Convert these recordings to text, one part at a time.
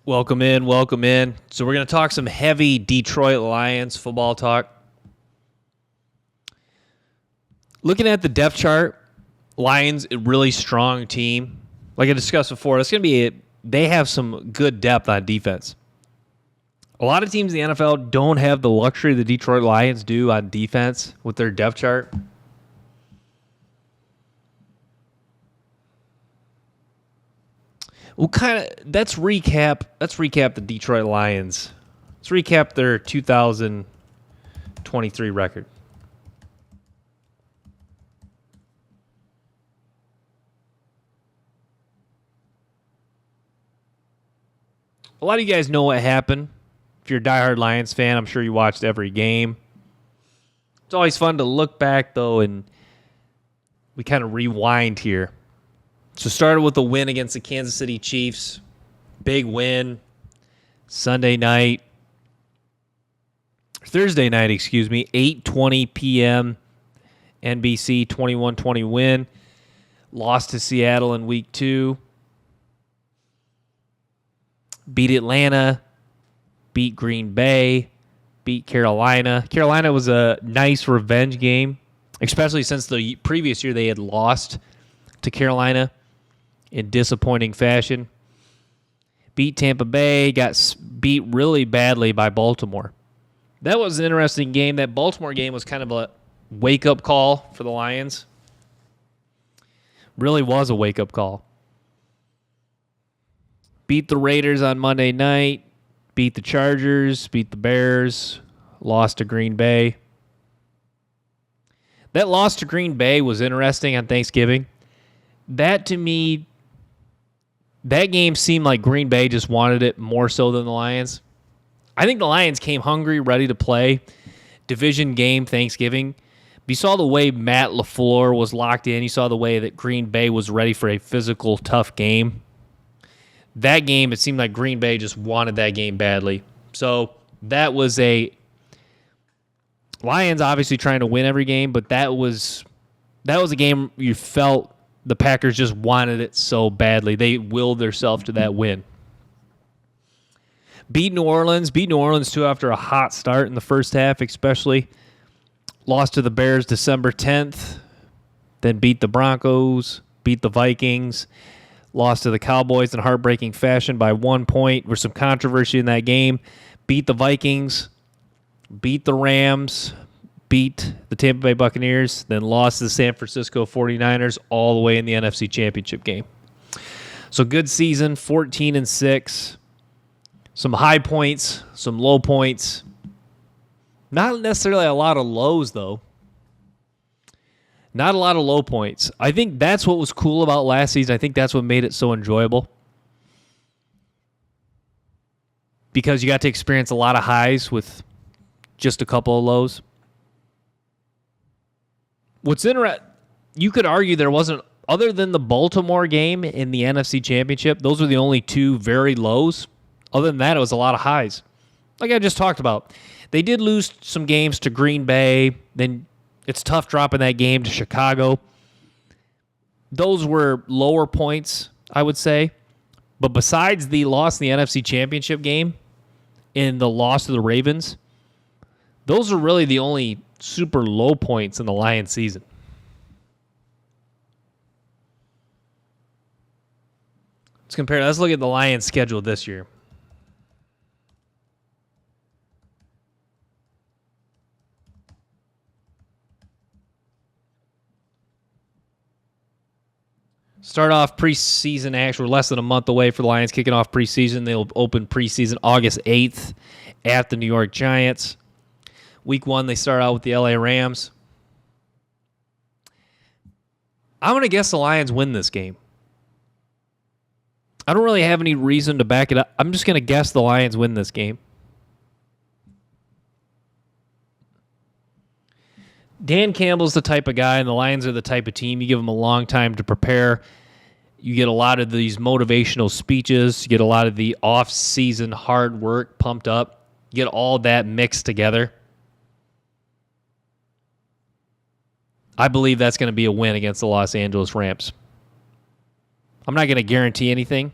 Welcome in, welcome in. So we're going to talk some heavy Detroit Lions football talk. Looking at the depth chart, Lions, a really strong team. Like I discussed before, they have some good depth on defense. A lot of teams in the NFL don't have the luxury the Detroit Lions do on defense with their depth chart. Let's recap the Detroit Lions. Let's recap their 2023 record. A lot of you guys know what happened. If you're a diehard Lions fan, I'm sure you watched every game. It's always fun to look back, though, and we kind of rewind here. So started with a win against the Kansas City Chiefs. Big win. Thursday night, 8:20 p.m. NBC, 21-20 win. Lost to Seattle in week 2. Beat Atlanta. Beat Green Bay. Beat Carolina. Carolina was a nice revenge game, especially since the previous year they had lost to Carolina in disappointing fashion. Beat Tampa Bay, got beat really badly by Baltimore. That was an interesting game. That Baltimore game was kind of a wake-up call for the Lions. Really was a wake-up call. Beat the Raiders on Monday night. Beat the Chargers. Beat the Bears. Lost to Green Bay. That loss to Green Bay was interesting on Thanksgiving. That, to me, that game seemed like Green Bay just wanted it more so than the Lions. I think the Lions came hungry, ready to play. Division game Thanksgiving. You saw the way Matt LaFleur was locked in. You saw the way that Green Bay was ready for a physical, tough game. That game, it seemed like Green Bay just wanted that game badly. So that was Lions obviously trying to win every game, but that was a game you felt the Packers just wanted it so badly. They willed themselves to that win. Beat New Orleans too after a hot start in the first half, especially. Lost to the Bears December 10th. Then beat the Broncos, beat the Vikings. Lost to the Cowboys in heartbreaking fashion by 1 point. There was some controversy in that game. Beat the Vikings, beat the Rams, beat the Tampa Bay Buccaneers, then lost to the San Francisco 49ers all the way in the NFC Championship game. So good season, 14-6. Some high points, some low points. Not necessarily a lot of lows, though. Not a lot of low points. I think that's what was cool about last season. I think that's what made it so enjoyable. Because you got to experience a lot of highs with just a couple of lows. What's interesting, you could argue there wasn't, other than the Baltimore game in the NFC Championship, those were the only two very lows. Other than that, it was a lot of highs. Like I just talked about. They did lose some games to Green Bay. Then it's tough dropping that game to Chicago. Those were lower points, I would say. But besides the loss in the NFC Championship game and the loss to the Ravens, those are really the only super low points in the Lions season. Let's look at the Lions schedule this year. Start off preseason action. We're less than a month away for the Lions kicking off preseason. They'll open preseason August 8th at the New York Giants. Week 1, they start out with the LA Rams. I'm going to guess the Lions win this game. I don't really have any reason to back it up. I'm just going to guess the Lions win this game. Dan Campbell's the type of guy, and the Lions are the type of team. You give them a long time to prepare. You get a lot of these motivational speeches. You get a lot of the off-season hard work pumped up. You get all that mixed together. I believe that's going to be a win against the Los Angeles Rams. I'm not going to guarantee anything,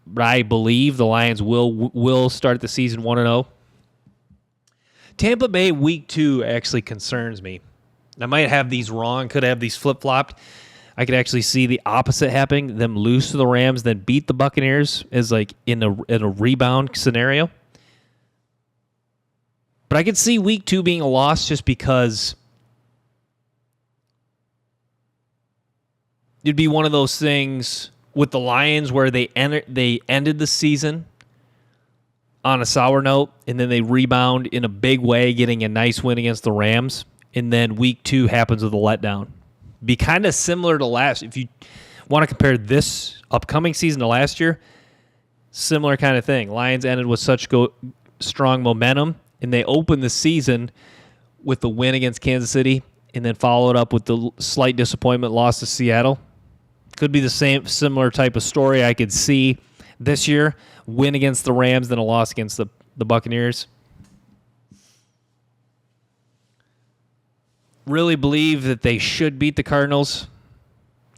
but I believe the Lions will start the season 1-0. Tampa Bay week 2 actually concerns me. I might have these wrong, could have these flip-flopped. I could actually see the opposite happening, them lose to the Rams, then beat the Buccaneers as like in a rebound scenario. But I could see week 2 being a loss just because it'd be one of those things with the Lions where they ended the season on a sour note, and then they rebound in a big way, getting a nice win against the Rams, and then week 2 happens with a letdown. Be kind of similar to last. If you want to compare this upcoming season to last year, similar kind of thing. Lions ended with such strong momentum, and they opened the season with the win against Kansas City, and then followed up with the slight disappointment loss to Seattle. Could be the similar type of story I could see this year. Win against the Rams, then a loss against the Buccaneers. Really believe that they should beat the Cardinals.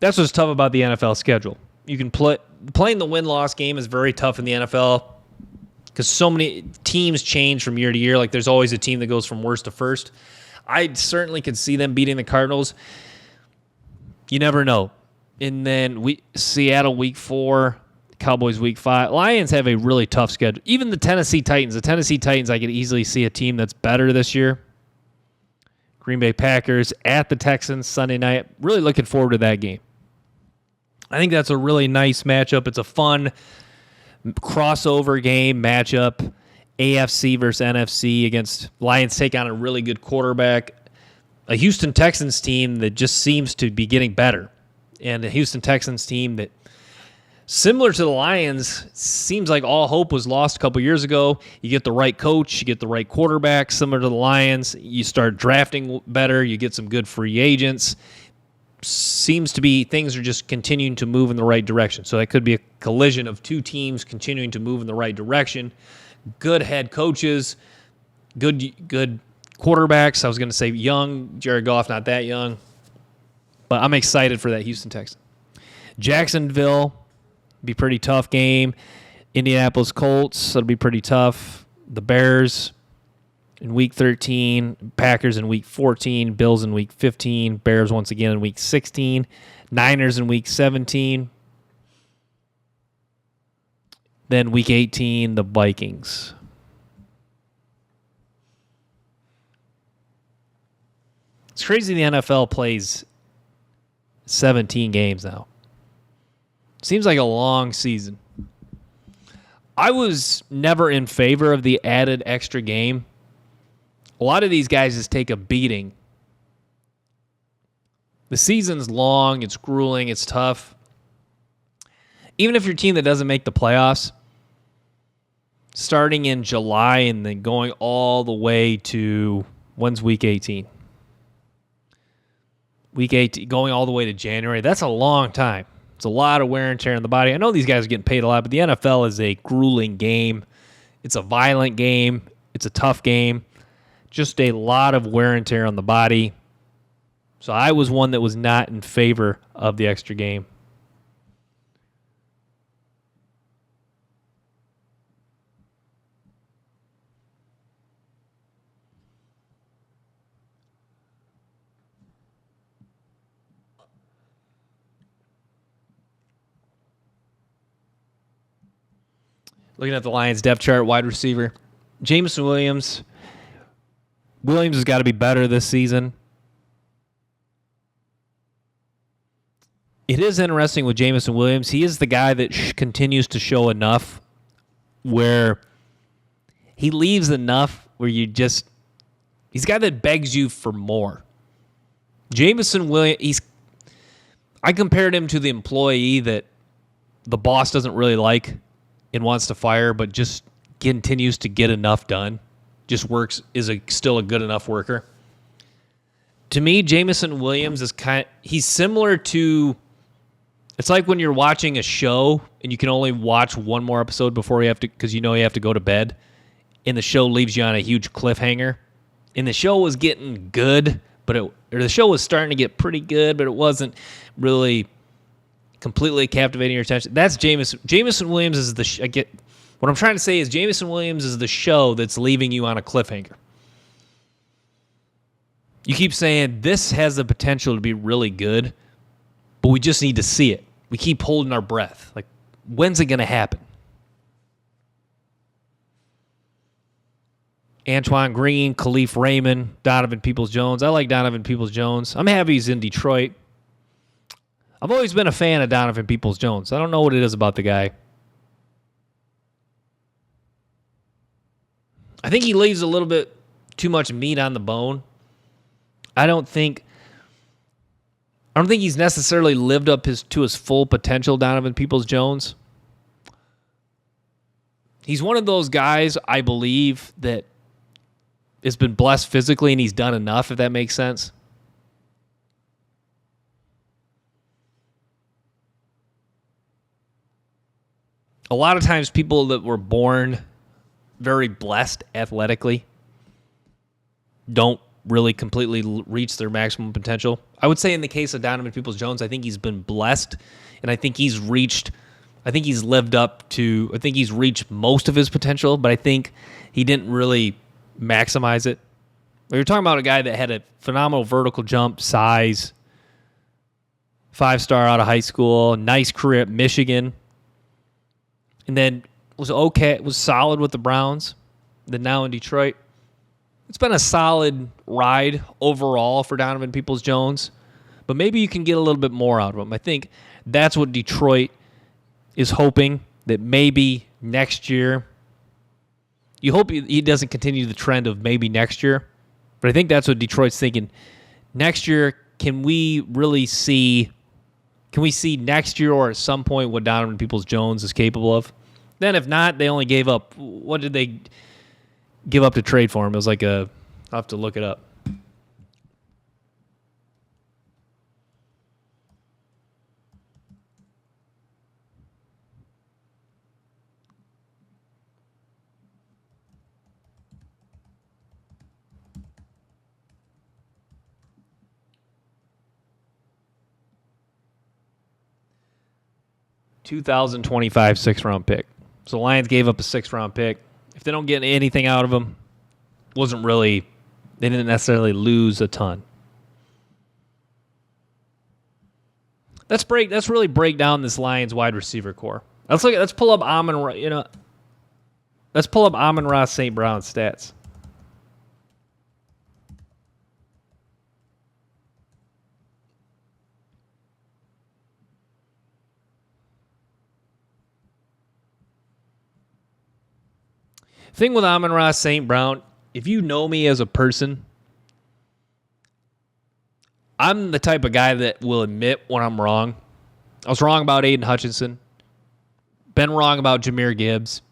That's what's tough about the NFL schedule. You can playing the win-loss game is very tough in the NFL because so many teams change from year to year. Like there's always a team that goes from worst to first. I certainly could see them beating the Cardinals. You never know. And then Seattle week 4, Cowboys week 5. Lions have a really tough schedule. Even the Tennessee Titans. I could easily see a team that's better this year. Green Bay Packers at the Texans Sunday night. Really looking forward to that game. I think that's a really nice matchup. It's a fun crossover game matchup. AFC versus NFC against Lions take on a really good quarterback. A Houston Texans team that just seems to be getting better. And a Houston Texans team that, similar to the Lions, seems like all hope was lost a couple years ago. You get the right coach, you get the right quarterback, similar to the Lions. You start drafting better, you get some good free agents. Seems to be things are just continuing to move in the right direction. So that could be a collision of two teams continuing to move in the right direction. Good head coaches, good quarterbacks. I was going to say young, Jared Goff, not that young. But I'm excited for that Houston Texans. Jacksonville, be a pretty tough game. Indianapolis Colts, that'll be pretty tough. The Bears in week 13. Packers in week 14. Bills in week 15. Bears once again in week 16. Niners in week 17. Then week 18, the Vikings. It's crazy the NFL plays 17 games now. Seems like a long season. I was never in favor of the added extra game. A lot of these guys just take a beating. The season's long, it's grueling, it's tough. Even if you're a team that doesn't make the playoffs, starting in July and then going all the way to, when's week 18? Week 18, going all the way to January, that's a long time. It's a lot of wear and tear on the body. I know these guys are getting paid a lot, but the NFL is a grueling game. It's a violent game. It's a tough game. Just a lot of wear and tear on the body. So I was one that was not in favor of the extra game. Looking at the Lions depth chart, wide receiver, Jameson Williams. Williams has got to be better this season. It is interesting with Jameson Williams. He is the guy that continues to show enough where he leaves enough where he's a guy that begs you for more. Jameson Williams, I compared him to the employee that the boss doesn't really like and wants to fire, but just continues to get enough done. Just works, still a good enough worker. To me, Jameson Williams is he's similar to, it's like when you're watching a show and you can only watch one more episode before you have to, because you know you have to go to bed, and the show leaves you on a huge cliffhanger. And the show was getting good, the show was starting to get pretty good, but it wasn't really completely captivating your attention. That's Jameson. Jameson Williams is what I'm trying to say is Jameson Williams is the show that's leaving you on a cliffhanger. You keep saying this has the potential to be really good, but we just need to see it. We keep holding our breath. Like, when's it going to happen? Antoine Green, Khalif Raymond, Donovan Peoples-Jones. I like Donovan Peoples-Jones. I'm happy he's in Detroit. I've always been a fan of Donovan Peoples-Jones. I don't know what it is about the guy. I think he leaves a little bit too much meat on the bone. I don't think he's necessarily lived up to his full potential, Donovan Peoples-Jones. He's one of those guys, I believe, that has been blessed physically and he's done enough, if that makes sense. A lot of times people that were born very blessed athletically don't really completely reach their maximum potential. I would say in the case of Donovan Peoples-Jones, I think he's been blessed, and I think he's reached most of his potential, but I think he didn't really maximize it. You're talking about a guy that had a phenomenal vertical jump, size, 5-star out of high school, nice career at Michigan, and then was solid with the Browns, then now in Detroit. It's been a solid ride overall for Donovan Peoples-Jones, but maybe you can get a little bit more out of him. I think that's what Detroit is hoping, that maybe next year, you hope he doesn't continue the trend of maybe next year, but I think that's what Detroit's thinking. Next year, can we see next year or at some point what Donovan Peoples-Jones is capable of? Then if not, they only gave up, what did they give up to trade for him? It was like I'll have to look it up. $2025 6th-round pick. So the Lions gave up a 6th-round pick. If they don't get anything out of him, they didn't necessarily lose a ton. Let's really break down this Lions wide receiver core. Let's pull up Amon-Ra, let's pull up Amon-Ra St. Brown stats. Thing with Amon-Ra St. Brown, if you know me as a person, I'm the type of guy that will admit when I'm wrong. I was wrong about Aiden Hutchinson. Been wrong about Jahmyr Gibbs.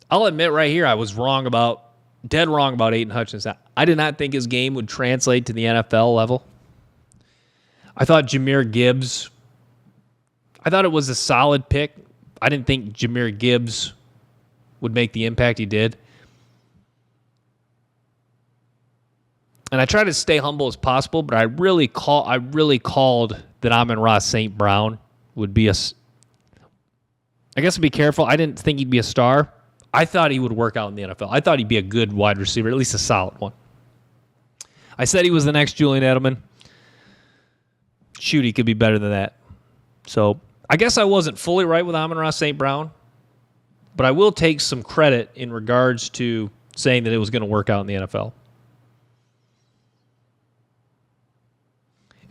I'll admit right here I was dead wrong about Aiden Hutchinson. I did not think his game would translate to the NFL level. I thought Jahmyr Gibbs, I thought it was a solid pick. I didn't think Jahmyr Gibbs would make the impact he did. And I try to stay humble as possible, but I really called that Amon-Ra St. Brown would be I guess to be careful, I didn't think he'd be a star. I thought he would work out in the NFL. I thought he'd be a good wide receiver, at least a solid one. I said he was the next Julian Edelman. Shoot, he could be better than that. So I guess I wasn't fully right with Amon-Ra St. Brown, but I will take some credit in regards to saying that it was going to work out in the NFL.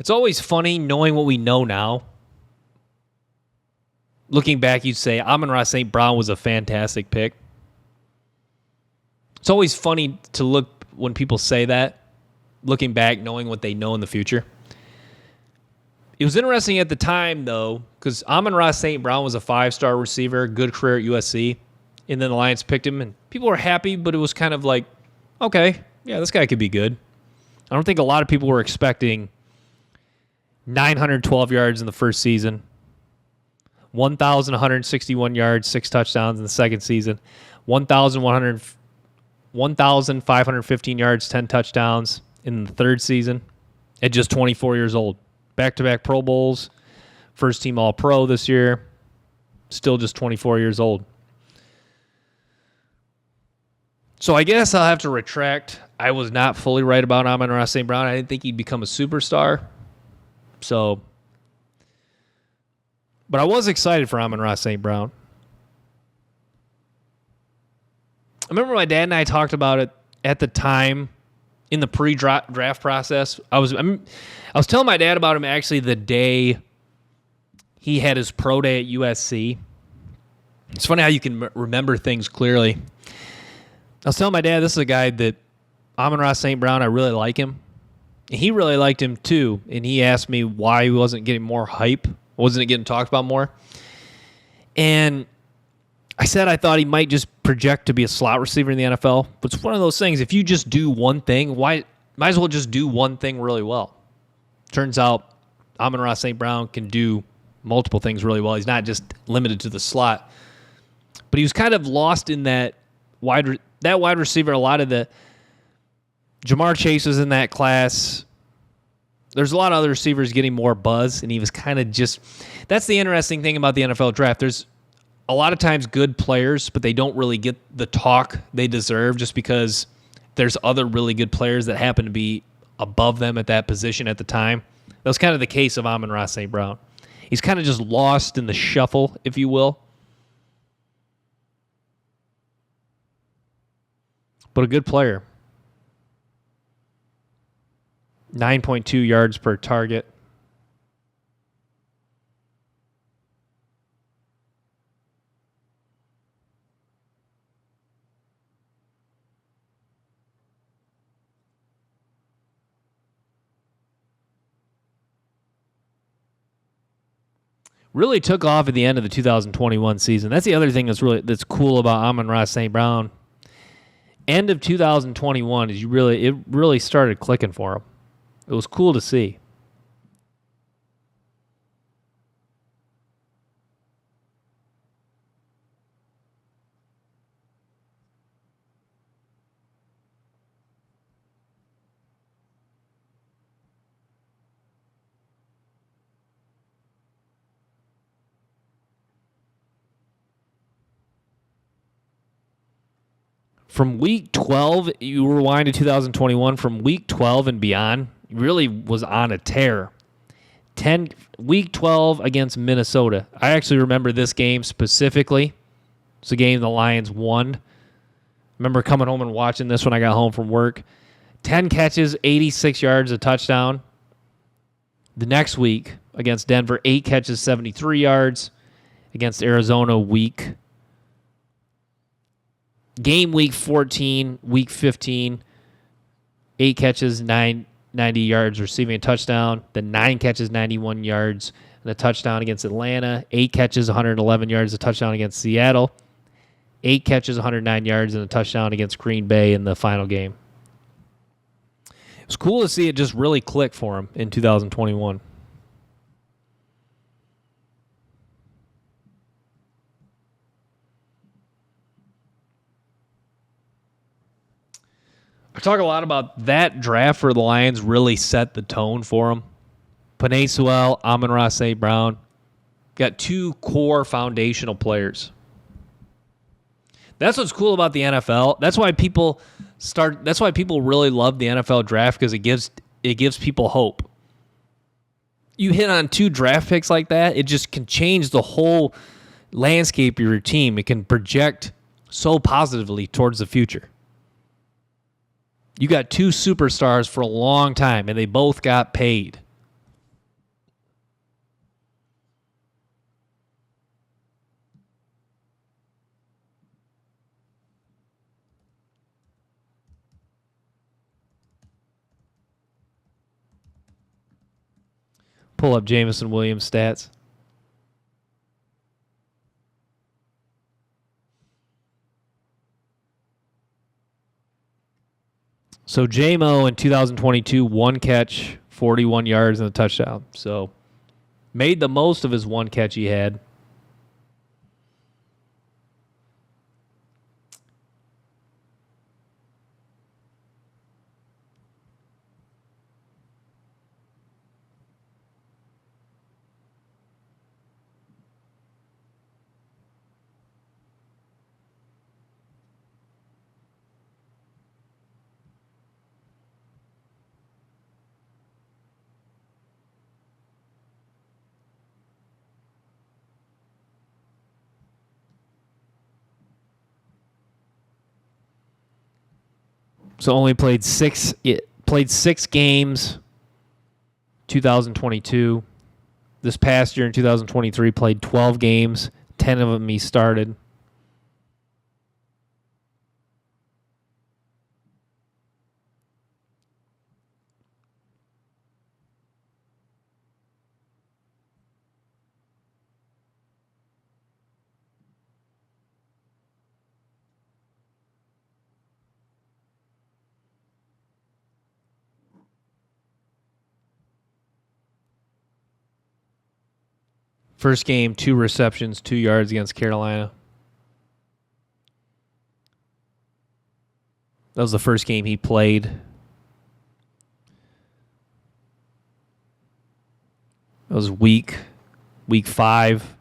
It's always funny knowing what we know now. Looking back, you'd say Amon-Ra St. Brown was a fantastic pick. It's always funny to look when people say that, looking back, knowing what they know in the future. It was interesting at the time, though, because Amon-Ra St. Brown was a 5-star receiver, good career at USC, and then the Lions picked him, and people were happy, but it was kind of like, okay, yeah, this guy could be good. I don't think a lot of people were expecting 912 yards in the first season, 1,161 yards, 6 touchdowns in the second season, 1,515 yards, 10 touchdowns in the third season at just 24 years old. Back-to-back Pro Bowls, first team All-Pro this year. Still just 24 years old. So I guess I'll have to retract. I was not fully right about Amon-Ra St. Brown. I didn't think he'd become a superstar. But I was excited for Amon-Ra St. Brown. I remember my dad and I talked about it at the time in the pre-draft process. I was telling my dad about him actually the day he had his pro day at USC. It's funny how you can remember things clearly. I was telling my dad, this is a guy that Amon-Ra St. Brown, I really like him. And he really liked him too. And he asked me why he wasn't getting more hype, wasn't getting talked about more. And I said I thought he might just project to be a slot receiver in the NFL. But it's one of those things, if you just do one thing, might as well just do one thing really well. Turns out Amon-Ra St. Brown can do multiple things really well. He's not just limited to the slot. But he was kind of lost in that wide receiver. A lot of the Jamar Chase was in that class. There's a lot of other receivers getting more buzz, and he was kind of just... That's the interesting thing about the NFL draft. There's a lot of times good players, but they don't really get the talk they deserve just because there's other really good players that happen to be above them at that position at the time. That was kind of the case of Amon-Ra St. Brown. He's kind of just lost in the shuffle, if you will. But a good player. 9.2 yards per target. Really took off at the end of the 2021 season. That's the other thing that's cool about Amon-Ra St. Brown. End of 2021 is it really started clicking for him. It was cool to see. From week 12, you rewind to 2021, from week 12 and beyond, really was on a tear. Week 12 against Minnesota. I actually remember this game specifically. It's a game the Lions won. I remember coming home and watching this when I got home from work. 10 catches, 86 yards, a touchdown. The next week against Denver, 8 catches, 73 yards. Against Arizona, Game week 14, week 15, 8 catches, 90 yards, receiving a touchdown. Then 9 catches, 91 yards, and a touchdown against Atlanta. 8 catches, 111 yards, a touchdown against Seattle. 8 catches, 109 yards, and a touchdown against Green Bay in the final game. It was cool to see it just really click for him in 2021. I talk a lot about that draft for the Lions really set the tone for them. Penei, Sewell, Amon-Ra St. Brown. Got 2 core foundational players. That's what's cool about the NFL. That's why people really love the NFL draft, because it gives people hope. You hit on 2 draft picks like that, it just can change the whole landscape of your team. It can project so positively towards the future. You got 2 superstars for a long time, and they both got paid. Pull up Jameson Williams' stats. So J-Mo in 2022, 1 catch, 41 yards, and a touchdown. So made the most of his 1 catch he had. So only played six. It played 6 games. 2022. This past year in 2023, played 12 games. 10 of them he started. First game, 2 receptions, 2 yards against Carolina. That was the first game he played. That was week 5.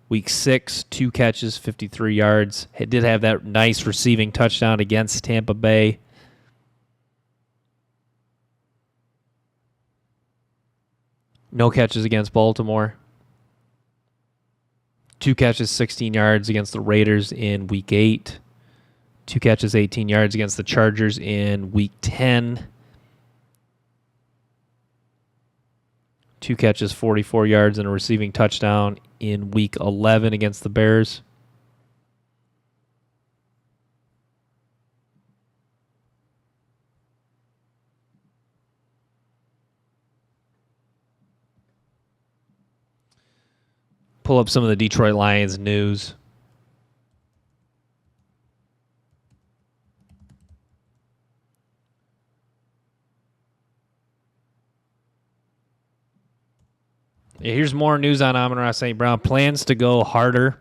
Week 6, 2 catches, 53 yards. It did have that nice receiving touchdown against Tampa Bay. No catches against Baltimore. 2 catches, 16 yards against the Raiders in Week 8. 2 catches, 18 yards against the Chargers in Week 10. 2 catches, 44 yards, and a receiving touchdown in Week 11 against the Bears. Pull up some of the Detroit Lions news. Yeah, here's more news on Amon-Ra St. Brown. Plans to go harder.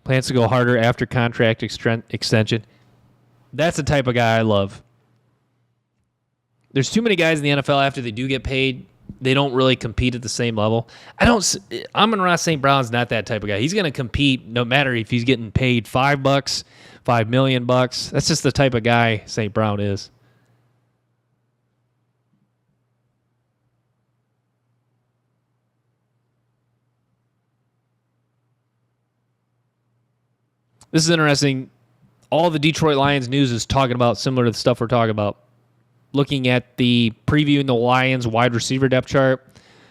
Plans to go harder after contract extension. That's the type of guy I love. There's too many guys in the NFL after they do get paid, they don't really compete at the same level. Amon-Ra St. Brown's not that type of guy. He's going to compete no matter if he's getting paid $5, $5 million. That's just the type of guy St. Brown is. This is interesting. All the Detroit Lions news is talking about similar to the stuff we're talking about. Looking at the previewing the Lions wide receiver depth chart,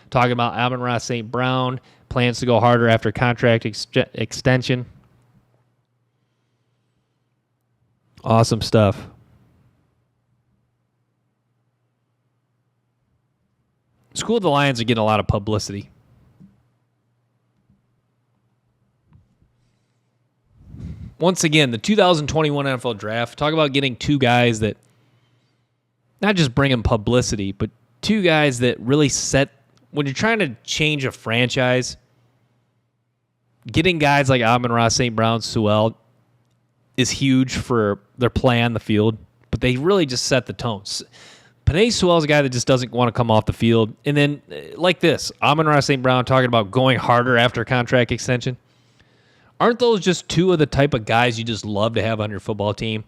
talking about Amon-Ra St. Brown, plans to go harder after contract extension. Awesome stuff. School of the Lions are getting a lot of publicity. Once again, the 2021 NFL Draft, talk about getting 2 guys that not just bring them publicity, but 2 guys that really set, when you're trying to change a franchise, getting guys like Amon-Ra St. Brown, Sewell is huge for their play on the field, but they really just set the tone. Penei Sewell is a guy that just doesn't want to come off the field. And then, like this, Amon-Ra St. Brown talking about going harder after contract extension. Aren't those just 2 of the type of guys you just love to have on your football team?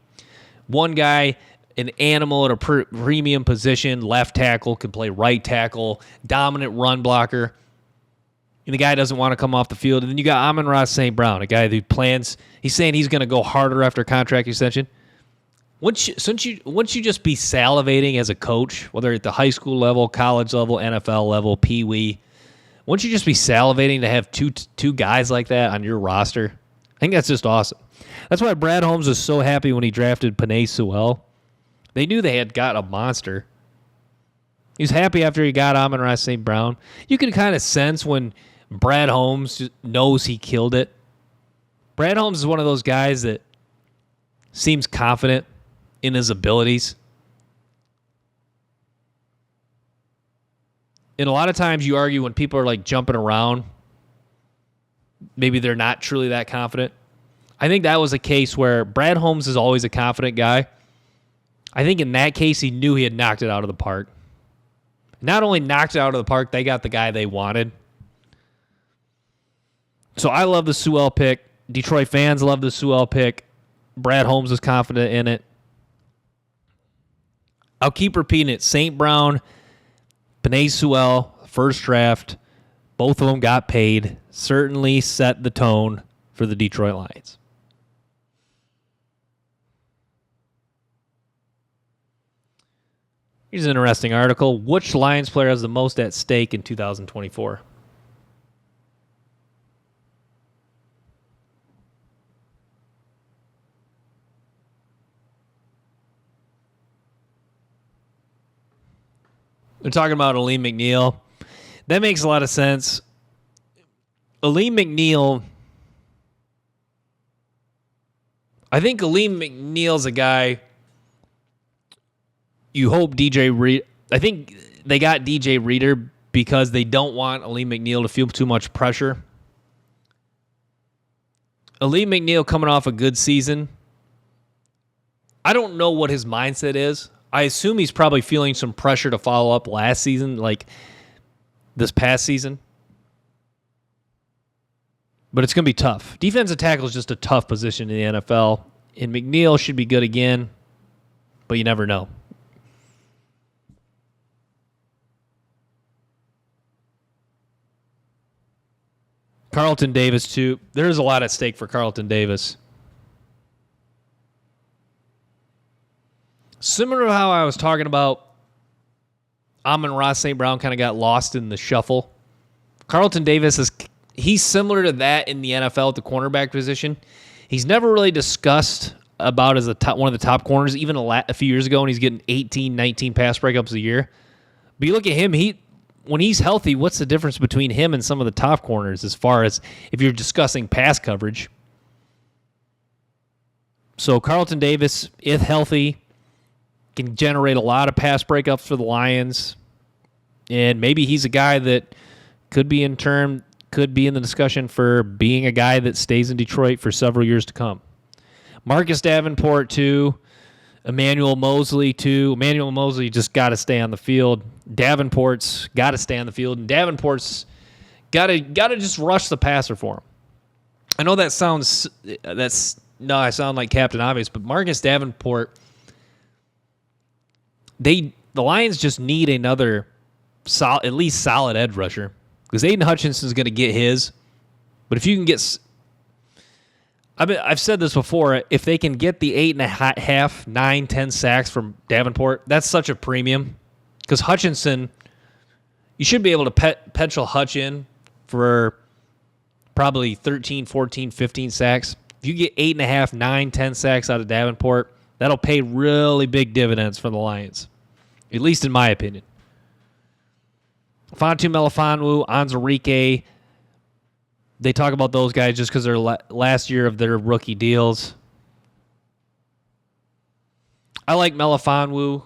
One guy, an animal at a premium position, left tackle, can play right tackle, dominant run blocker, and the guy doesn't want to come off the field. And then you got Amon-Ra St. Brown, a guy who plans, he's saying he's going to go harder after contract extension. Wouldn't you just be salivating as a coach, whether at the high school level, college level, NFL level, Pee-wee? Wouldn't you just be salivating to have two guys like that on your roster? I think that's just awesome. That's why Brad Holmes was so happy when he drafted Penei Sewell. They knew they had got a monster. He was happy after he got Amon-Ra St. Brown. You can kind of sense when Brad Holmes knows he killed it. Brad Holmes is one of those guys that seems confident in his abilities. And a lot of times you argue when people are like jumping around, maybe they're not truly that confident. I think that was a case where Brad Holmes is always a confident guy. I think in that case, he knew he had knocked it out of the park. Not only knocked it out of the park, they got the guy they wanted. So I love the Sewell pick. Detroit fans love the Sewell pick. Brad Holmes is confident in it. I'll keep repeating it. St. Brown, Penei Sewell, first draft, both of them got paid. Certainly set the tone for the Detroit Lions. Here's an interesting article. Which Lions player has the most at stake in 2024? They're talking about Aleem McNeil. That makes a lot of sense. Aleem McNeil, I think Aleem McNeil's a guy you hope DJ Reed. I think they got DJ Reader because they don't want Aleem McNeil to feel too much pressure. Aleem McNeil coming off a good season. I don't know what his mindset is. I assume he's probably feeling some pressure to follow up last season, like this past season. But it's going to be tough. Defensive tackle is just a tough position in the NFL. And McNeil should be good again, but you never know. Carlton Davis, too. There's a lot at stake for Carlton Davis. Similar to how I was talking about Amon-Ra St. Brown kind of got lost in the shuffle. Carlton Davis he's similar to that in the NFL at the cornerback position. He's never really discussed about as one of the top corners, even a few years ago when he's getting 18, 19 pass breakups a year. But you look at him, when he's healthy, what's the difference between him and some of the top corners as far as if you're discussing pass coverage? So Carlton Davis, if healthy, can generate a lot of pass breakups for the Lions. And maybe he's a guy that could be in the discussion for being a guy that stays in Detroit for several years to come. Marcus Davenport, too. Emmanuel Mosley, too. Emmanuel Mosley just got to stay on the field. Davenport's got to stay on the field. And Davenport's got to just rush the passer for him. I know I sound like Captain Obvious, but Marcus Davenport, the Lions just need another at least solid edge rusher. Because Aiden Hutchinson's going to get his. But if you can get... I've said this before. If they can get the 8.5, 9, 10 sacks from Davenport, that's such a premium. Because Hutchinson, you should be able to pencil Hutch in for probably 13, 14, 15 sacks. If you get 8.5, 9, 10 sacks out of Davenport, that'll pay really big dividends for the Lions. At least in my opinion. Fontu Melifonwu, Onwuzurike, they talk about those guys just because they're last year of their rookie deals. I like Melifonwu.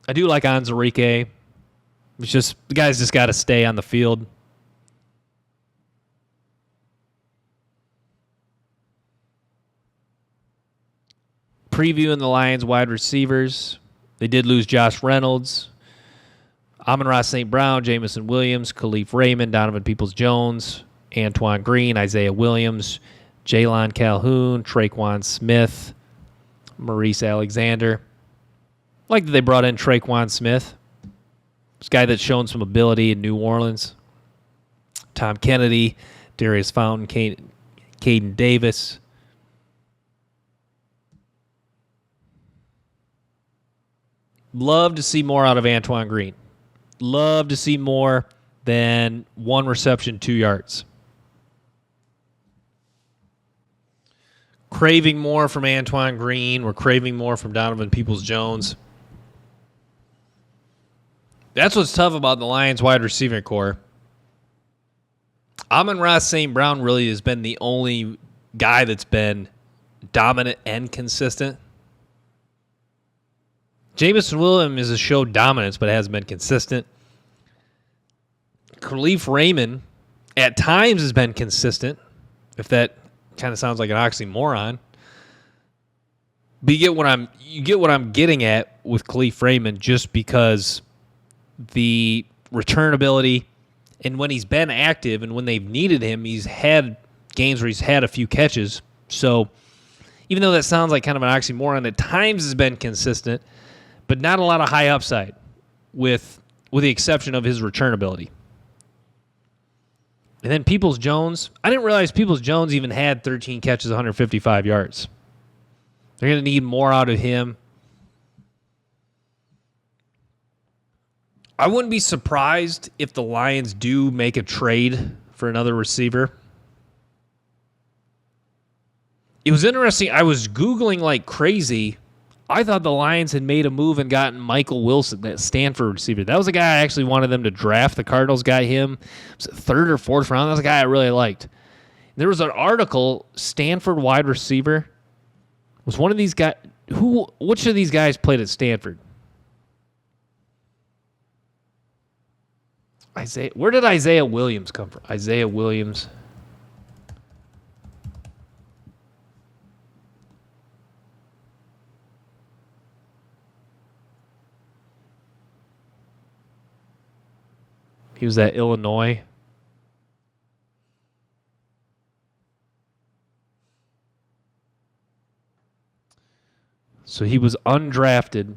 I do like Onwuzurike. It's just the guys just got to stay on the field. Previewing the Lions wide receivers. They did lose Josh Reynolds, Amon-Ra St. Brown, Jamison Williams, Khalif Raymond, Donovan Peoples-Jones, Antoine Green, Isaiah Williams, Jalen Calhoun, Traquan Smith, Maurice Alexander. I like that they brought in Traquan Smith. This guy that's shown some ability in New Orleans. Tom Kennedy, Darius Fountain, Caden Davis. Love to see more out of Antoine Green. Love to see more than one reception, 2 yards. Craving more from Antoine Green. We're craving more from Donovan Peoples-Jones. That's what's tough about the Lions wide receiving core. Amon-Ra St. Brown really has been the only guy that's been dominant and consistent. Jamison Williams has showed dominance, but hasn't been consistent. Khalif Raymond, at times, has been consistent, if that kind of sounds like an oxymoron. But you get what I'm getting at with Khalif Raymond, just because the return ability, and when he's been active and when they've needed him, he's had games where he's had a few catches. So even though that sounds like kind of an oxymoron, at times has been consistent, but not a lot of high upside, with the exception of his return ability. And then Peoples-Jones. I didn't realize Peoples-Jones even had 13 catches, 155 yards. They're going to need more out of him. I wouldn't be surprised if the Lions do make a trade for another receiver. It was interesting. I was Googling like crazy. I thought the Lions had made a move and gotten Michael Wilson, that Stanford receiver. That was a guy I actually wanted them to draft. The Cardinals got him. Was it third or fourth round? That was a guy I really liked. There was an article, Stanford wide receiver. Was one of these guys, which of these guys played at Stanford? Where did Isaiah Williams come from? Isaiah Williams. He was at Illinois. So he was undrafted.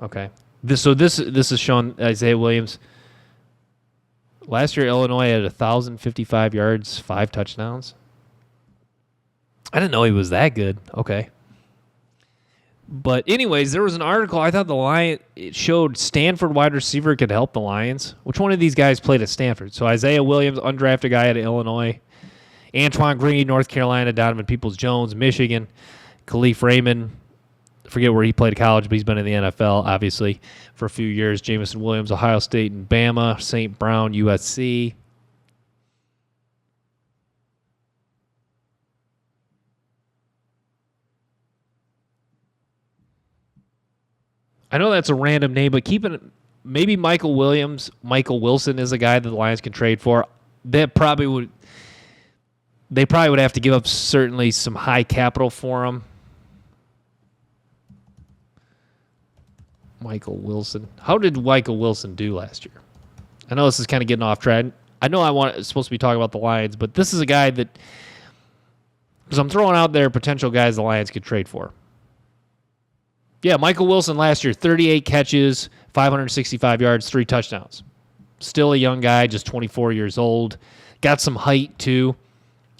Okay. This is showing Isaiah Williams. Last year, Illinois had 1,055 yards, 5 touchdowns. I didn't know he was that good. Okay. But anyways, there was an article. I thought it showed Stanford wide receiver could help the Lions. Which one of these guys played at Stanford? So Isaiah Williams, undrafted guy at Illinois. Antoine Green, North Carolina. Donovan Peoples-Jones, Michigan. Khalif Raymond, I forget where he played college, but he's been in the NFL, obviously, for a few years. Jamison Williams, Ohio State and Bama. St. Brown, USC. I know that's a random name, but maybe Michael Wilson is a guy that the Lions can trade for. They probably would have to give up certainly some high capital for him. Michael Wilson. How did Michael Wilson do last year? I know this is kind of getting off track. I know it's supposed to be talking about the Lions, but this is a guy that, because I'm throwing out there potential guys the Lions could trade for. Yeah, Michael Wilson last year, 38 catches, 565 yards, 3 touchdowns. Still a young guy, just 24 years old. Got some height, too.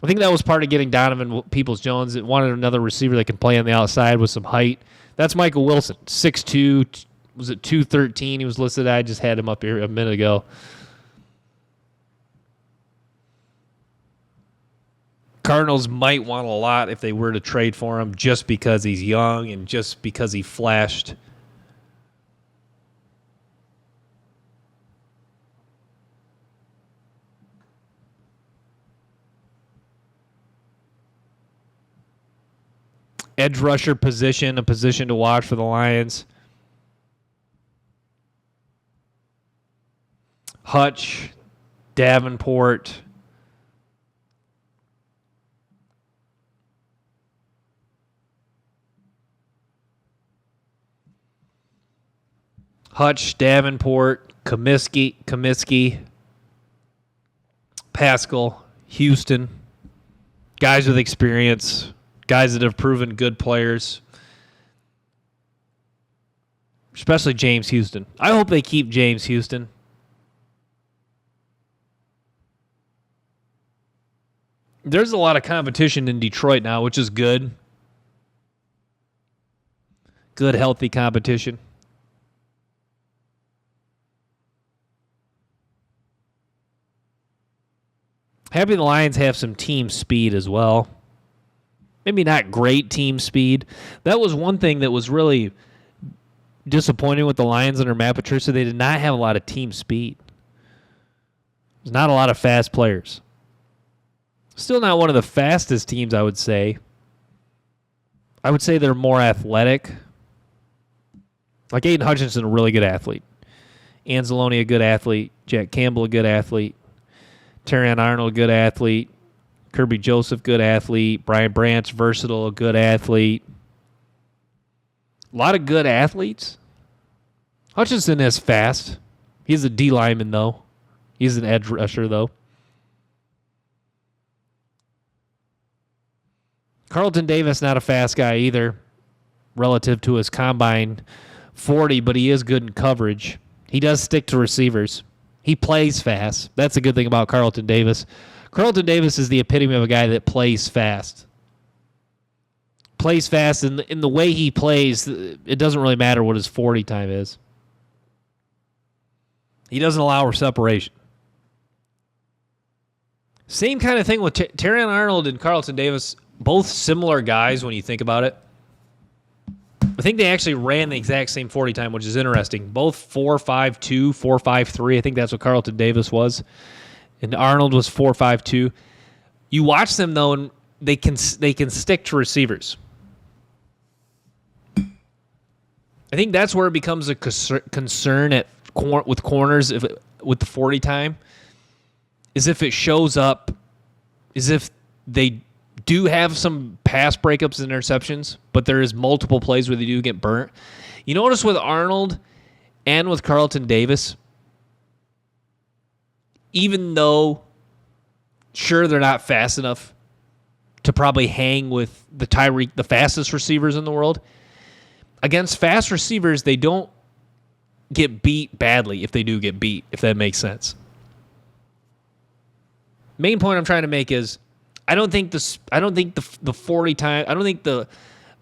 I think that was part of getting Donovan Peoples-Jones. It wanted another receiver that can play on the outside with some height. That's Michael Wilson, 6'2", was it 213? He was listed. I just had him up here a minute ago. Cardinals might want a lot if they were to trade for him just because he's young and just because he flashed. Edge rusher position, a position to watch for the Lions. Hutch, Davenport. Hutch, Davenport, Comiskey, Pascal, Houston. Guys with experience. Guys that have proven good players. Especially James Houston. I hope they keep James Houston. There's a lot of competition in Detroit now, which is good. Good, healthy competition. Happy the Lions have some team speed as well. Maybe not great team speed. That was one thing that was really disappointing with the Lions under Matt Patricia. They did not have a lot of team speed. There's not a lot of fast players. Still not one of the fastest teams, I would say. I would say they're more athletic. Like Aiden Hutchinson, a really good athlete. Anzalone, a good athlete. Jack Campbell, a good athlete. Terrion Arnold, a good athlete. Kirby Joseph, good athlete. Brian Branch, versatile, a good athlete. A lot of good athletes. Hutchinson is fast. He's a D lineman, though. He's an edge rusher, though. Carlton Davis, not a fast guy either, relative to his combine 40, but he is good in coverage. He does stick to receivers. He plays fast. That's a good thing about Carlton Davis. Carlton Davis is the epitome of a guy that plays fast. Plays fast, and in the way he plays, it doesn't really matter what his 40 time is. He doesn't allow separation. Same kind of thing with Terrion Arnold and Carlton Davis, both similar guys when you think about it. I think they actually ran the exact same 40 time, which is interesting. Both 4.52, 4.53. I think that's what Carlton Davis was. And Arnold was 4.52. You watch them, though, and they can stick to receivers. I think that's where it becomes a concern with corners with the 40 time, is if it shows up, is if they do have some pass breakups and interceptions, but there is multiple plays where they do get burnt. You notice with Arnold and with Carlton Davis, even though, sure, they're not fast enough to probably hang with the fastest receivers in the world, against fast receivers, they don't get beat badly if they do get beat, if that makes sense. Main point I'm trying to make is I don't think the 40 time, I don't think the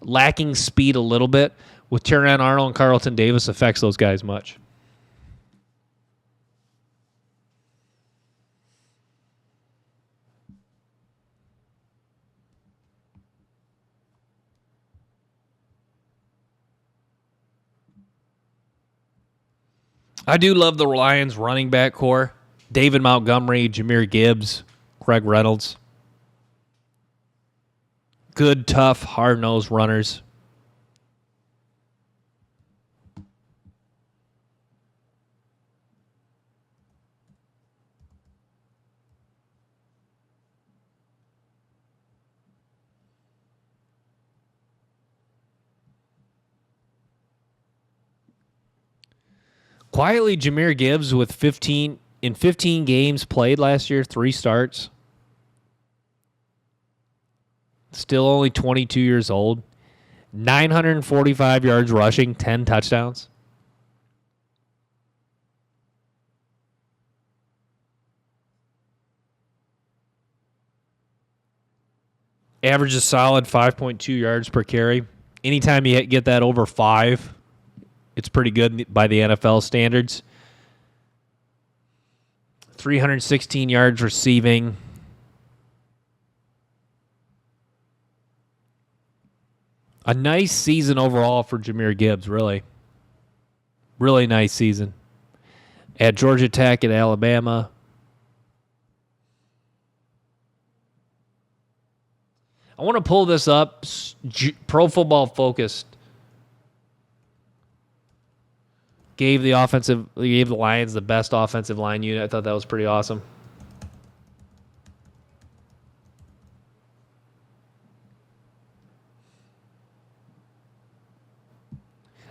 lacking speed a little bit with Terrion Arnold and Carlton Davis affects those guys much. I do love the Lions running back core. David Montgomery, Jahmyr Gibbs, Greg Reynolds. Good, tough, hard-nosed runners. Quietly, Jahmyr Gibbs with 15 games played last year, 3 starts. Still only 22 years old. 945 yards rushing, 10 touchdowns. Average a solid 5.2 yards per carry. Anytime you get that over 5, it's pretty good by the NFL standards. 316 yards receiving. A nice season overall for Jahmyr Gibbs, really. Really nice season. At Georgia Tech, at Alabama. I want to pull this up. Pro Football Focus gave the Lions the best offensive line unit. I thought that was pretty awesome.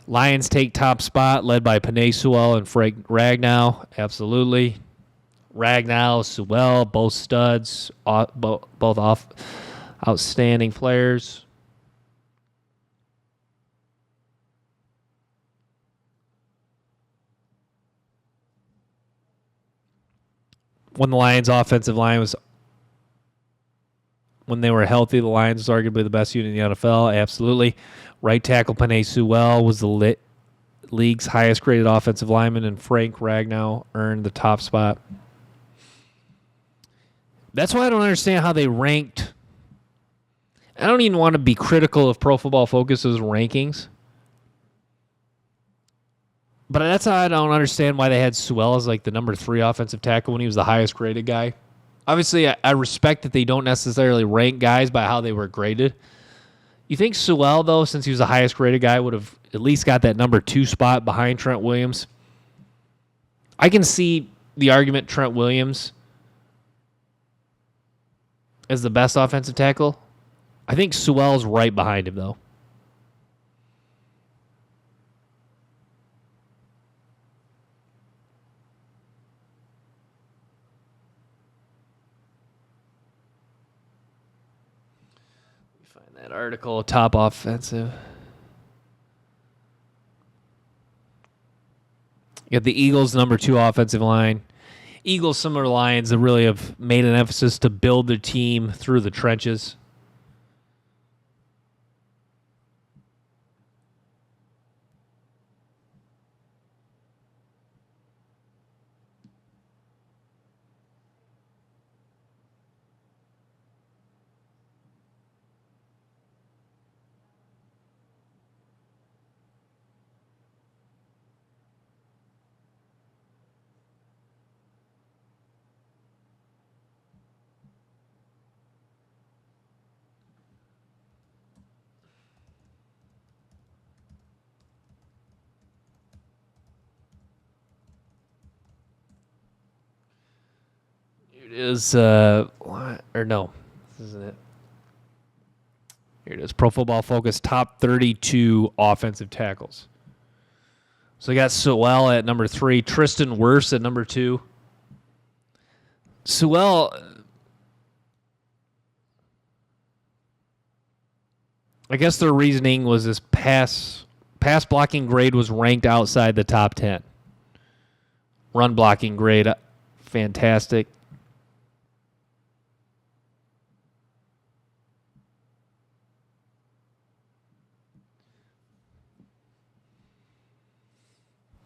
Lions take top spot, led by Penei, Sewell, and Frank Ragnow. Absolutely. Ragnow, Sewell, both studs, both off outstanding players. When the Lions' offensive line when they were healthy, the Lions was arguably the best unit in the NFL. Absolutely. Right tackle Penei Sewell was the league's highest graded offensive lineman, and Frank Ragnow earned the top spot. That's why I don't understand how they ranked. I don't even want to be critical of Pro Football Focus's rankings, but that's how I don't understand why they had Sewell as like the number 3 offensive tackle when he was the highest graded guy. Obviously, I respect that they don't necessarily rank guys by how they were graded. You think Sewell, though, since he was the highest graded guy, would have at least got that number 2 spot behind Trent Williams? I can see the argument Trent Williams as the best offensive tackle. I think Sewell's right behind him, though. That article, top offensive. You got the Eagles' number 2 offensive line. Eagles, similar to Lions, that really have made an emphasis to build their team through the trenches. It is, what? Or no, this isn't it. Here it is. Pro Football Focus top 32 offensive tackles. So we got Sewell at number 3, Tristan Wirfs at number 2. Sewell, I guess their reasoning was this pass blocking grade was ranked outside the top 10. Run blocking grade, fantastic.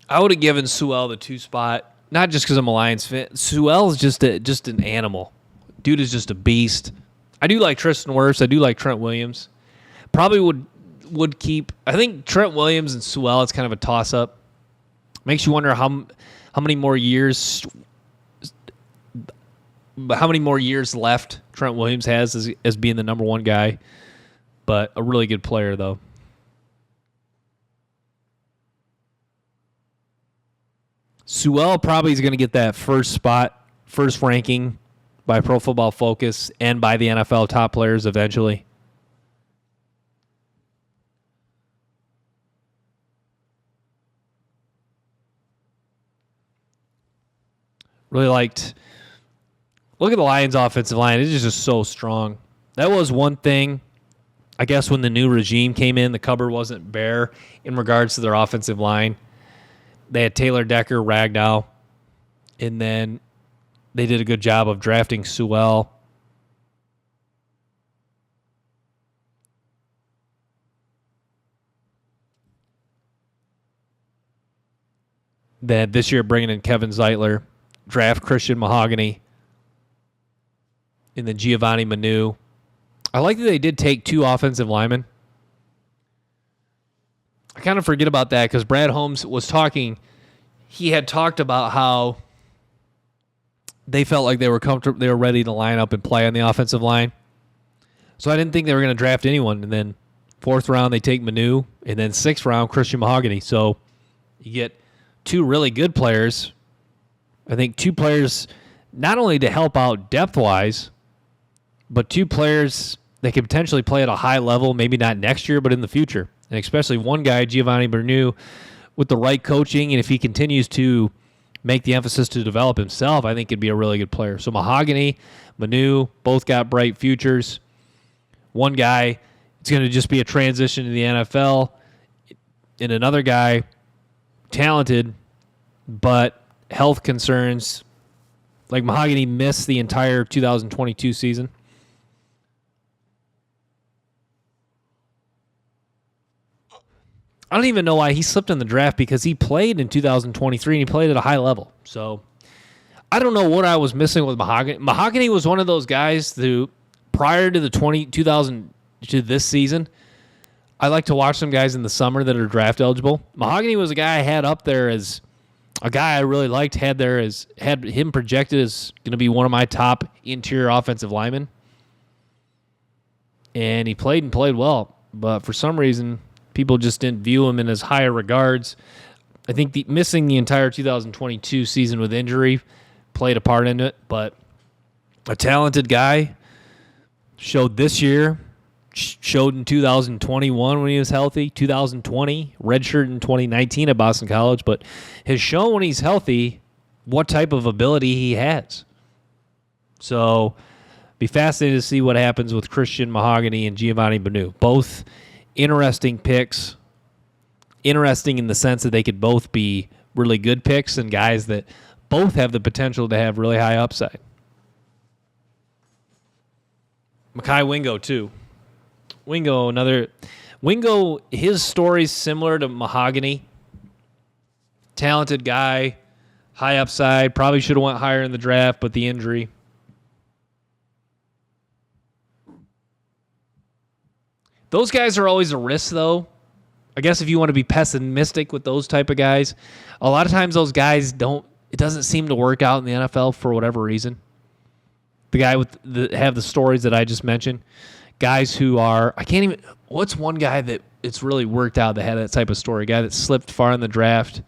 I would have given Sewell the 2 spot, not just because I'm a Lions fan. Sewell is just an animal. Dude is just a beast. I do like Tristan Wirfs. I do like Trent Williams. Probably would keep. I think Trent Williams and Sewell, it's kind of a toss up. Makes you wonder how many more years left Trent Williams has as being the number 1 guy. But a really good player though. Sewell probably is going to get that first spot, first ranking by Pro Football Focus and by the NFL top players eventually. Really liked. Look at the Lions' offensive line. It is just so strong. That was one thing. I guess when the new regime came in, the cupboard wasn't bare in regards to their offensive line. They had Taylor Decker, Ragnow, and then they did a good job of drafting Sewell. Then this year bringing in Kevin Zeitler, draft Christian Mahogany, and then Giovanni Manu. I like that they did take 2 offensive linemen. I kind of forget about that because Brad Holmes was talking. He had talked about how they felt like they were comfortable, they were ready to line up and play on the offensive line. So I didn't think they were going to draft anyone. And then 4th round they take Manu, and then 6th round Christian Mahogany. So you get 2 really good players. I think 2 players not only to help out depth wise, but 2 players that could potentially play at a high level, maybe not next year, but in the future. And especially one guy, Giovanni Bernou, with the right coaching, and if he continues to make the emphasis to develop himself, I think he'd be a really good player. So Mahogany, Manu, both got bright futures. One guy, it's going to just be a transition to the NFL. And another guy, talented, but health concerns. Like Mahogany missed the entire 2022 season. I don't even know why he slipped in the draft because he played in 2023 and he played at a high level. So I don't know what I was missing with Mahogany. Mahogany was one of those guys who, prior to the 2000 to this season, I like to watch some guys in the summer that are draft eligible. Mahogany was a guy I had up there as a guy I really liked, had him projected as going to be one of my top interior offensive linemen. And he played well, but for some reason, people just didn't view him in as higher regards. I think missing the entire 2022 season with injury played a part in it, but a talented guy showed this year, showed in 2021 when he was healthy, 2020, redshirt in 2019 at Boston College, but has shown when he's healthy what type of ability he has. So be fascinated to see what happens with Christian Mahogany and Giovanni Bernou. Both interesting picks. Interesting in the sense that they could both be really good picks and guys that both have the potential to have really high upside. Mekhi Wingo, too. Wingo, his story's similar to Mahogany. Talented guy, high upside, probably should have went higher in the draft, but the injury. Those guys are always a risk, though. I guess if you want to be pessimistic with those type of guys, a lot of times those guys it doesn't seem to work out in the NFL for whatever reason. The guy have the stories that I just mentioned. Guys who are, what's one guy that it's really worked out that had that type of story? A guy that slipped far in the draft,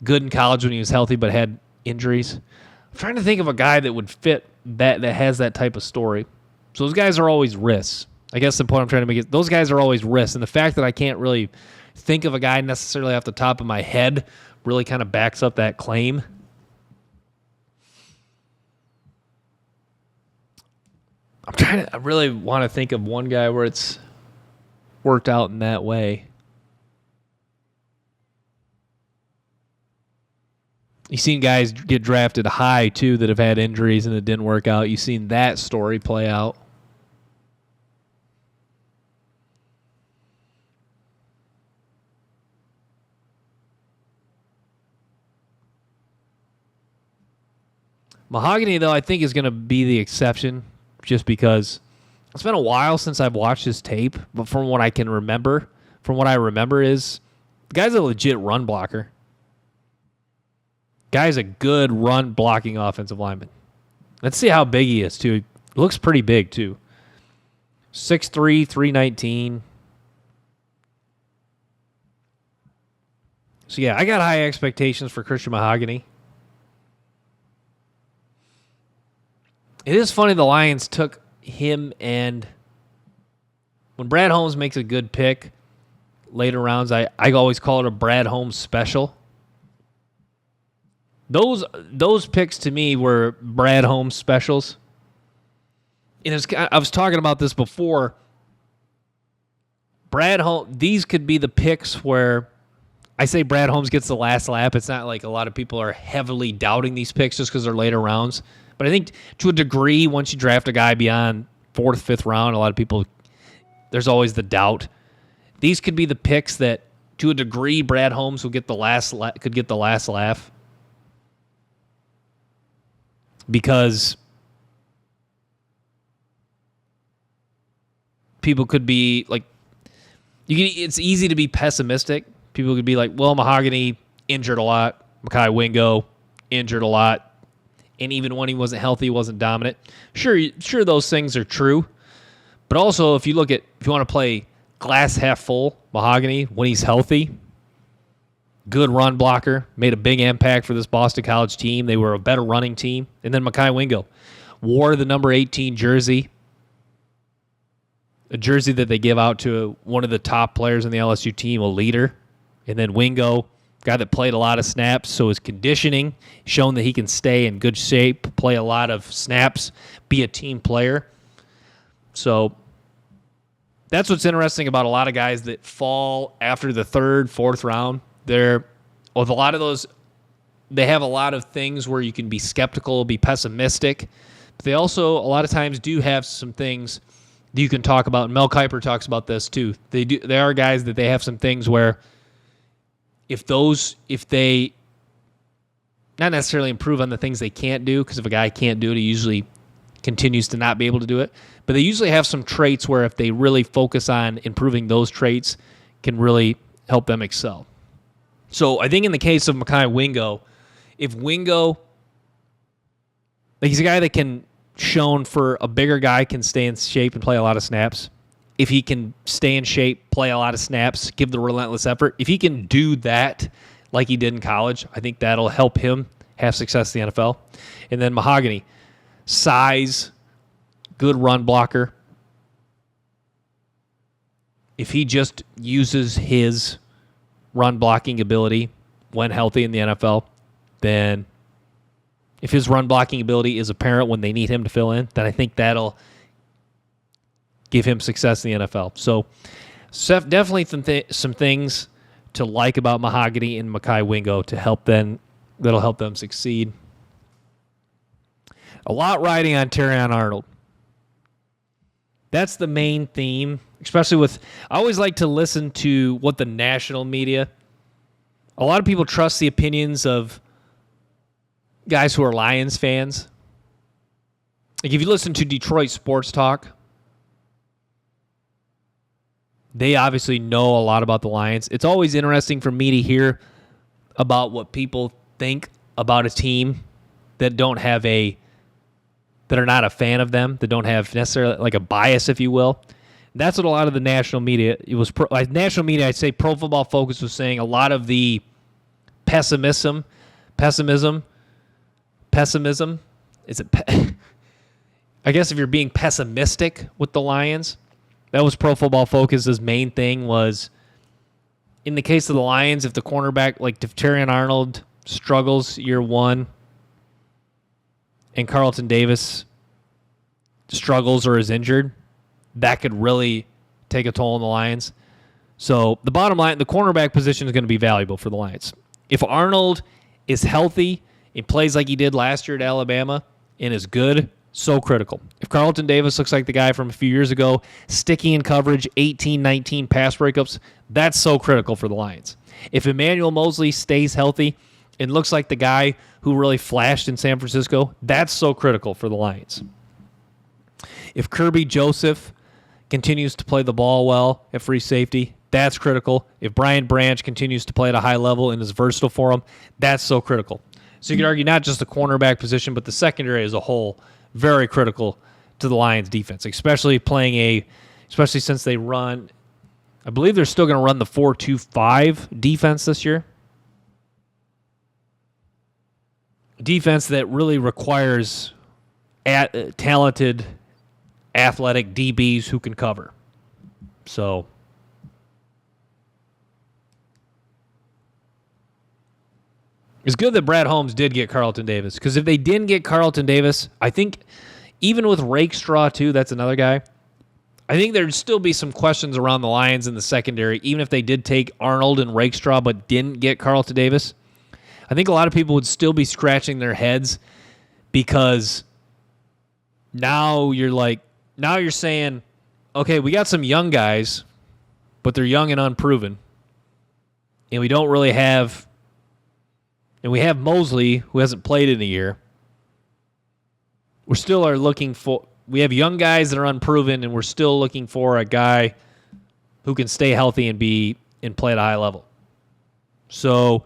good in college when he was healthy but had injuries. trying to think of a guy that would fit that has that type of story. So those guys are always risks. I guess the point I'm trying to make is those guys are always risks. And the fact that I can't really think of a guy necessarily off the top of my head really kind of backs up that claim. I really want to think of one guy where it's worked out in that way. You've seen guys get drafted high, too, that have had injuries and it didn't work out. You've seen that story play out. Mahogany, though, I think is going to be the exception just because it's been a while since I've watched his tape, but from what I remember is the guy's a legit run blocker. Guy's a good run blocking offensive lineman. Let's see how big he is, too. He looks pretty big, too. 6'3", 319. So, yeah, I got high expectations for Christian Mahogany. It is funny the Lions took him, and when Brad Holmes makes a good pick later rounds, I always call it a Brad Holmes special. Those picks to me were Brad Holmes specials. And I was talking about this before. Brad Holmes, these could be the picks where I say Brad Holmes gets the last lap. It's not like a lot of people are heavily doubting these picks just because they're later rounds. But I think to a degree, once you draft a guy beyond 4th, 5th round, a lot of people, there's always the doubt. These could be the picks that, to a degree, Brad Holmes could get the last laugh. Because people could be like, it's easy to be pessimistic. People could be like, well, Mahogany injured a lot. Mekhi Wingo injured a lot. And even when he wasn't healthy, he wasn't dominant. Sure, those things are true. But also, if you want to play glass half full, Mahogany, when he's healthy, good run blocker, made a big impact for this Boston College team. They were a better running team. And then Mekhi Wingo wore the number 18 jersey, a jersey that they give out to one of the top players in the LSU team, a leader. And then Wingo, guy that played a lot of snaps, so his conditioning, shown that he can stay in good shape, play a lot of snaps, be a team player. So that's what's interesting about a lot of guys that fall after the 3rd, 4th round. With a lot of those, they have a lot of things where you can be skeptical, be pessimistic, but they also a lot of times do have some things that you can talk about. And Mel Kiper talks about this too. There are guys that they have some things where if they not necessarily improve on the things they can't do, because if a guy can't do it, he usually continues to not be able to do it. But they usually have some traits where if they really focus on improving those traits, can really help them excel. So I think in the case of Mekhi Wingo, if Wingo, he's a guy that can, shown for a bigger guy, can stay in shape and play a lot of snaps. If he can stay in shape, play a lot of snaps, give the relentless effort, if he can do that like he did in college, I think that'll help him have success in the NFL. And then Mahogany, size, good run blocker. If he just uses his run blocking ability when healthy in the NFL, then if his run blocking ability is apparent when they need him to fill in, then I think that'll give him success in the NFL. So definitely some things to like about Mahogany and Mekhi Wingo that'll help them succeed. A lot riding on Terrion Arnold. That's the main theme, especially I always like to listen to what the national media, a lot of people trust the opinions of guys who are Lions fans. Like if you listen to Detroit Sports Talk, they obviously know a lot about the Lions. It's always interesting for me to hear about what people think about a team that are not a fan of them, that don't have necessarily like a bias, if you will. That's what a lot of the national media, national media, I'd say Pro Football Focus was saying a lot of the pessimism pessimism. Is it? I guess if you're being pessimistic with the Lions, that was Pro Football Focus's main thing was, in the case of the Lions, if the cornerback, like Terrion Arnold, struggles year one and Carlton Davis struggles or is injured, that could really take a toll on the Lions. So the bottom line, the cornerback position is going to be valuable for the Lions. If Arnold is healthy and plays like he did last year at Alabama and is good, so critical. If Carlton Davis looks like the guy from a few years ago, sticky in coverage, 18, 19 pass breakups, that's so critical for the Lions. If Emmanuel Mosley stays healthy and looks like the guy who really flashed in San Francisco, that's so critical for the Lions. If Kirby Joseph continues to play the ball well at free safety, that's critical. If Brian Branch continues to play at a high level and is versatile for him, that's so critical. So you could argue not just the cornerback position, but the secondary as a whole, very critical to the Lions defense, especially since they run, I believe they're still going to run the 4-2-5 defense this year. Defense that really requires talented, athletic DBs who can cover. So it's good that Brad Holmes did get Carlton Davis, because if they didn't get Carlton Davis, I think even with Rakestraw too, that's another guy, I think there'd still be some questions around the Lions in the secondary, even if they did take Arnold and Rakestraw but didn't get Carlton Davis. I think a lot of people would still be scratching their heads, because now you're saying, okay, we got some young guys, but they're young and unproven. And we don't really have, and we have Mosley, who hasn't played in a year. We have young guys that are unproven, and we're still looking for a guy who can stay healthy and play at a high level. So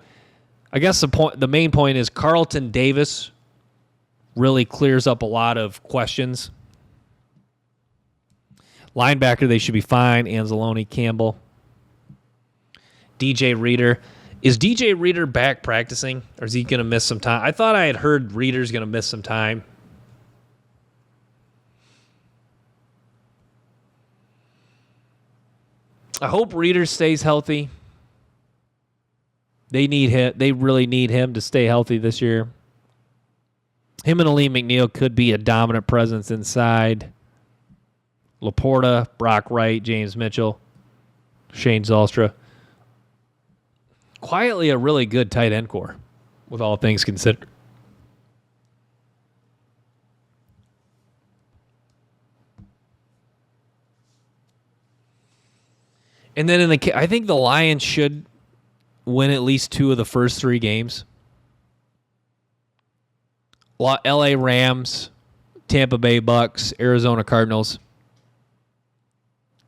I guess the main point is Carlton Davis really clears up a lot of questions. Linebacker, they should be fine. Anzalone, Campbell. DJ Reader. Is DJ Reader back practicing, or is he going to miss some time? I thought I had heard Reader's going to miss some time. I hope Reader stays healthy. They need him. They really need him to stay healthy this year. Him and Aleem McNeil could be a dominant presence inside. Laporta, Brock Wright, James Mitchell, Shane Zylstra. Quietly a really good tight end core, with all things considered. And then I think the Lions should win at least 2 of the first 3 games. LA Rams, Tampa Bay Bucks, Arizona Cardinals.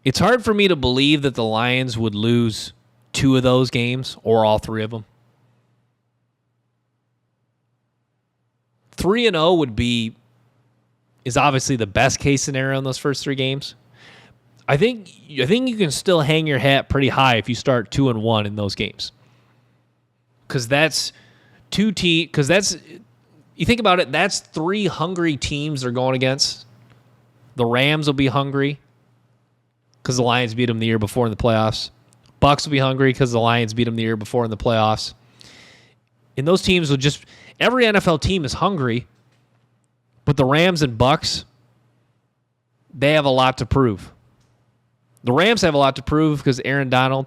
It's hard for me to believe that the Lions would lose 2 of those games or all 3 of them. 3-0 is obviously the best case scenario in those first 3 games. I think you can still hang your hat pretty high if you start 2-1 in those games, because that's you think about it, that's 3 hungry teams they're going against. The Rams will be hungry because the Lions beat them the year before in the playoffs. Bucks will be hungry because the Lions beat them the year before in the playoffs. And those teams every NFL team is hungry, but the Rams and Bucks, they have a lot to prove. The Rams have a lot to prove because Aaron Donald,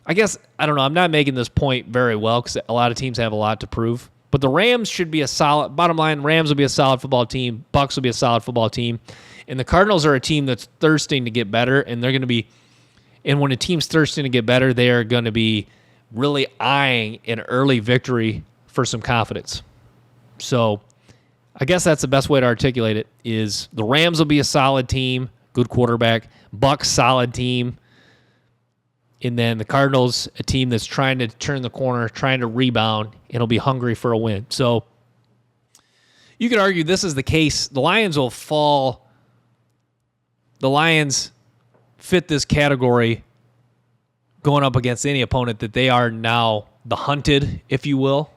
I don't know, I'm not making this point very well because a lot of teams have a lot to prove. But the Rams should be bottom line, Rams will be a solid football team. Bucks will be a solid football team. And the Cardinals are a team that's thirsting to get better, and when a team's thirsting to get better, they are going to be really eyeing an early victory for some confidence. So I guess that's the best way to articulate it, is the Rams will be a solid team, good quarterback. Bucks, solid team. And then the Cardinals, a team that's trying to turn the corner, trying to rebound, and will be hungry for a win. So you could argue this is the case. The Lions will fall. The Lions fit this category going up against any opponent that they are now the hunted, if you will.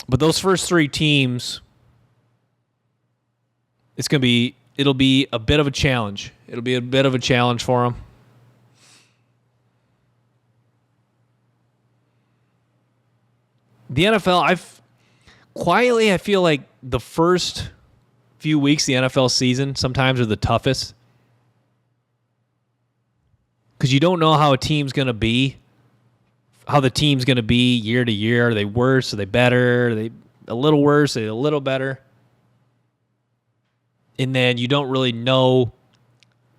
But those first three teams, it'll be a bit of a challenge. It'll be a bit of a challenge for them. The NFL, I feel like the first few weeks of the NFL season sometimes are the toughest. Because you don't know how a team's going to be, how the team's going to be year to year. Are they worse? Are they better? Are they a little worse? Are they a little better? And then you don't really know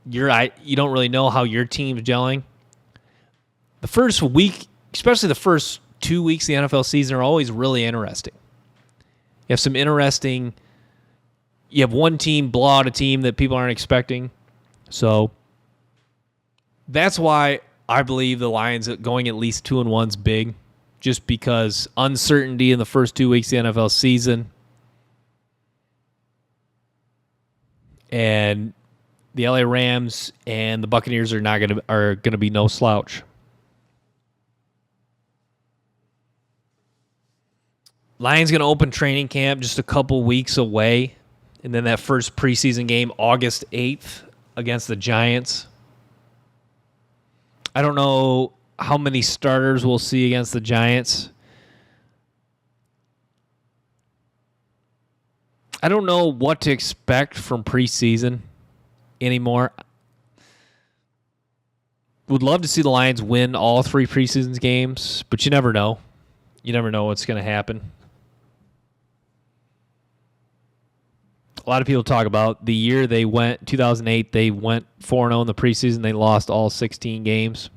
how your team's gelling. The first week, especially the first 2 weeks of the NFL season, are always really interesting. You have one team blow out a team that people aren't expecting. So that's why I believe the Lions going at least 2-1 is big, just because uncertainty in the first 2 weeks of the NFL season. And the LA Rams and the Buccaneers are gonna be no slouch. Lions gonna open training camp just a couple weeks away, and then that first preseason game, August 8th, against the Giants. I don't know how many starters we'll see against the Giants. I don't know what to expect from preseason anymore. Would love to see the Lions win all three preseason games, but you never know. You never know what's going to happen. A lot of people talk about the year 2008, they went 4-0 in the preseason. They lost all 16 games.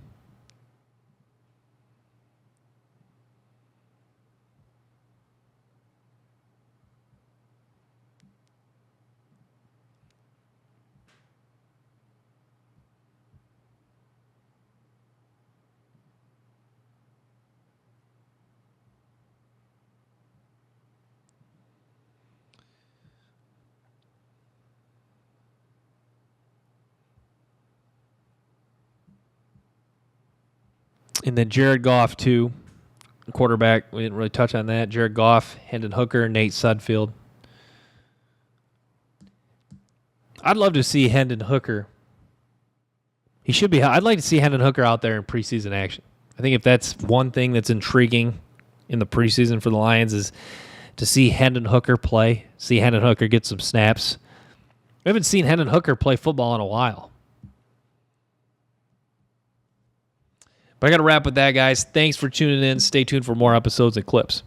And then Jared Goff, too. Quarterback, we didn't really touch on that. Jared Goff, Hendon Hooker, Nate Sudfeld. I'd love to see Hendon Hooker. I'd like to see Hendon Hooker out there in preseason action. I think if that's one thing that's intriguing in the preseason for the Lions is to see Hendon Hooker play, see Hendon Hooker get some snaps. We haven't seen Hendon Hooker play football in a while. But I got to wrap with that, guys. Thanks for tuning in. Stay tuned for more episodes and clips.